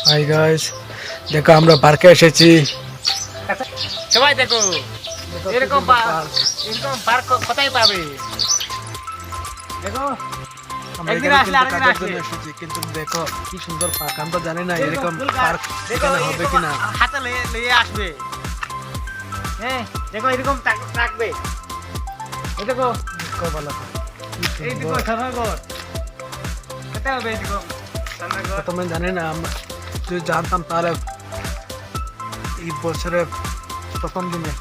Hi guys, দেখো আমরা পার্কে এসেছি। সবাই দেখো এরকম পার্ক কোথায় পাবে? দেখো একদিন আসলে আরেকদিন আসবে। এসেছি কিন্তু দেখো কি সুন্দর পার্ক। আমরা জানি না এরকম পার্ক এখানে হবে কিনা। হাতে নিয়ে আসবে। হ্যাঁ দেখো এরকম থাকবে। এই দেখো এই দেখো সামনেগর কোথায় হবে? দেখো সামনেগর তোমরা জানি না, আমরা যদি জানতাম তাহলে এই বছরের প্রথম দিনে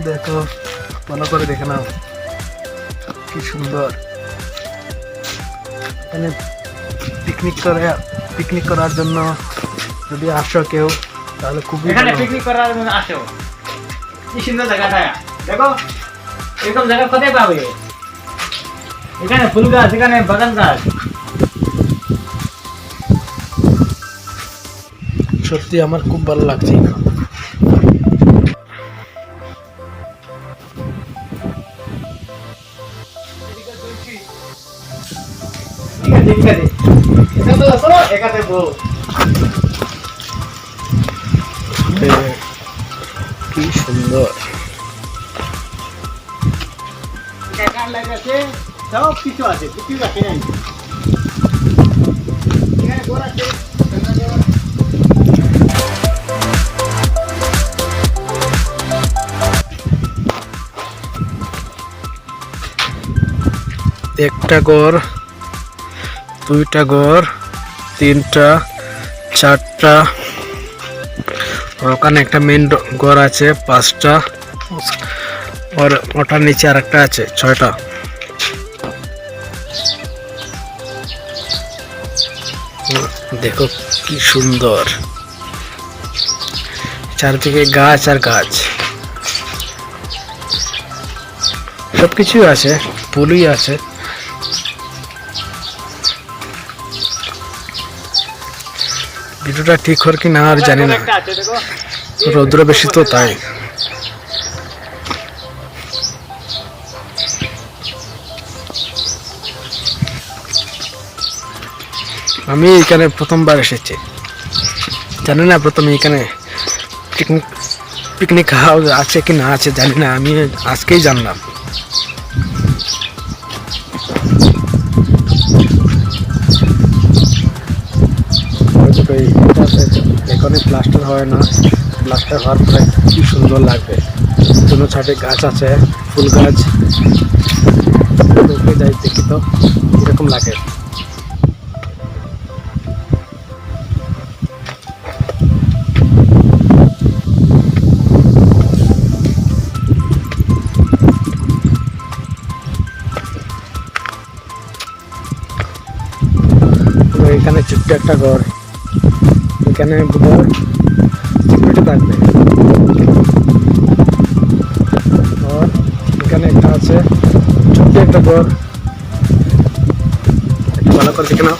দেখো, ভালো করে দেখে নাও কি সুন্দর। এখানে পিকনিক করার জন্য যদি আসো কেউ তাহলে খুবই এখানে ভালো। পিকনিক করার জন্য আসো। কি সুন্দর জায়গাটা দেখো। এরকম জায়গা কোথায় পাবে? এখানে ফুল গাছ, এখানে বাগান গাছ। সত্যি আমার খুব ভালো লাগছে। কি সুন্দর সব কিছু আছে, কিছু রাখে নাই। এখানে ঘর আছে। একটা ঘর, দুইটা ঘর, তিনটা, চারটা, আর ওখানে একটা মেন ঘর আছে, পাঁচটা, আর ওটার নিচে আর একটা আছে, ছয়টা। দেখো কি সুন্দর, চারদিকে গাছ আর গাছ, সবকিছুই আছে, ফুলই আছে। ভিডিওটা ঠিক হর কি না আর জানি না, রৌদ্র বেশি তো তাই। আমি এখানে প্রথমবার এসেছি, জানি না প্রথমে এখানে পিকনিক হাউস আছে কি না আছে জানি না, আমি আজকেই জানলাম। এখানে প্লাস্টার হয় না, প্লাস্টার হওয়ার পরে কি সুন্দর লাগবে। কোনো ছাদে গাছ আছে, ফুল গাছ, যাই দেখি তো এরকম লাগে। এখানে ছোট্ট একটা ঘর, এখানে বোধহয় সিকিউরিটি থাকবে। আর এখানে একটা আছে ছোট্ট একটা ঘর, একটু ভালো করে দেখে নাও।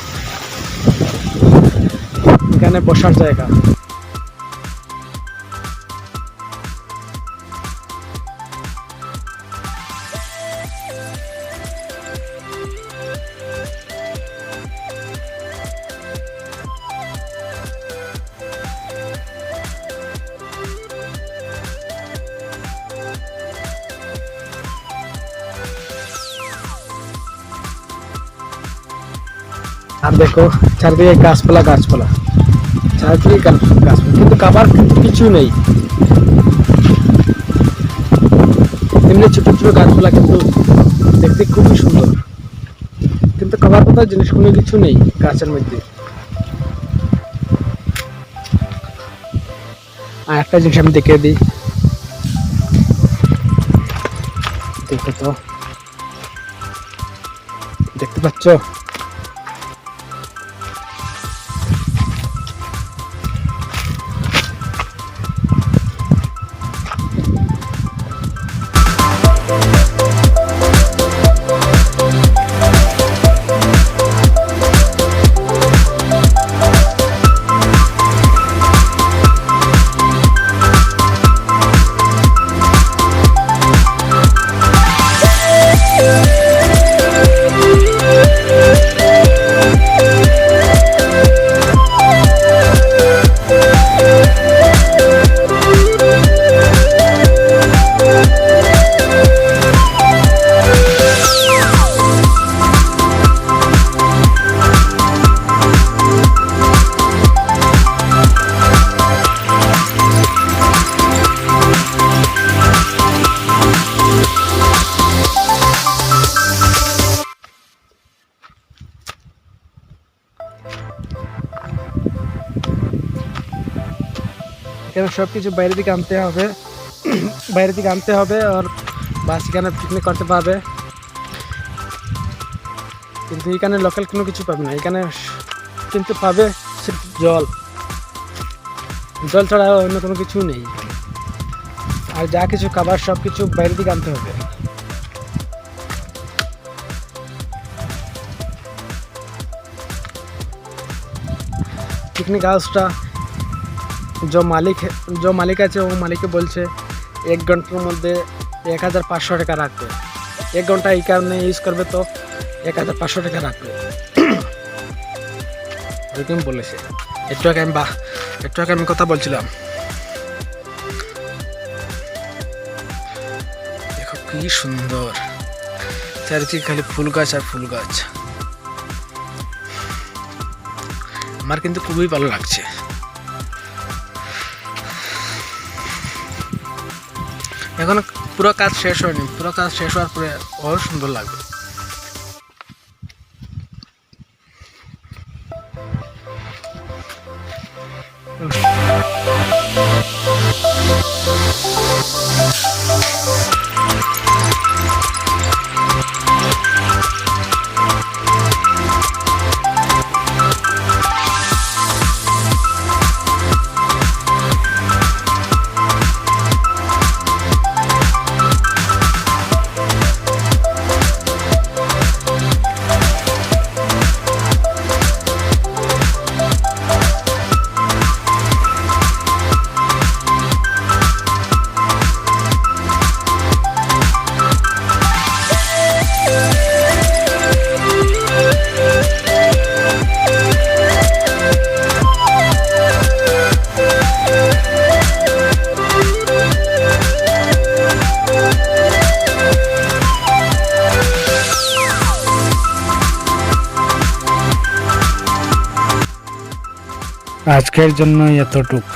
এখানে বসার জায়গা। আর দেখো চারদিকে গাছপালা, চারদিকে গাছপালা, কিন্তু খাবার কিন্তু কিছু নেই। এমনি ছোট ছোট গাছপালা, কিন্তু দেখতে খুবই সুন্দর, কিন্তু খাবার কথা জিনিস কোনো কিছু নেই গাছের মধ্যে। আর একটা জিনিস আমি দেখে দিই, দেখো তো, দেখতে পাচ্ছ? সব কিছু বাইরে থেকে আনতে হবে, আর বাস এখানে পিকনিক করতে পারবে। কিন্তু এখানে লোকাল কোনো কিছু পাবে না, এখানে কিন্তু পাবে সির্ফ জল ছাড়া অন্য কোনো কিছু নেই। আর যা কিছু খাবার সব কিছু বাইরে থেকে আনতে হবে। পিকনিক হাউসটা जो मालिक আছে ও মালিককে বলছে 1 ঘন্টার মধ্যে 1500 টাকা রাখবে। 1 ঘন্টা এই কারণে ইউজ করবে তো 1500 টাকা রাখবে, এরকম বলেছে। একটু আগে আমি কথা বলছিলাম। দেখো কি সুন্দর, চারিদিকে খালি ফুল গাছ আর ফুল গাছ। আমার কিন্তু খুবই ভালো লাগছে। এখন পুরো কাজ শেষ হয়নি, পুরো কাজ শেষ হওয়ার পরে আরো সুন্দর লাগবে। আজকের জন্য এতটুক।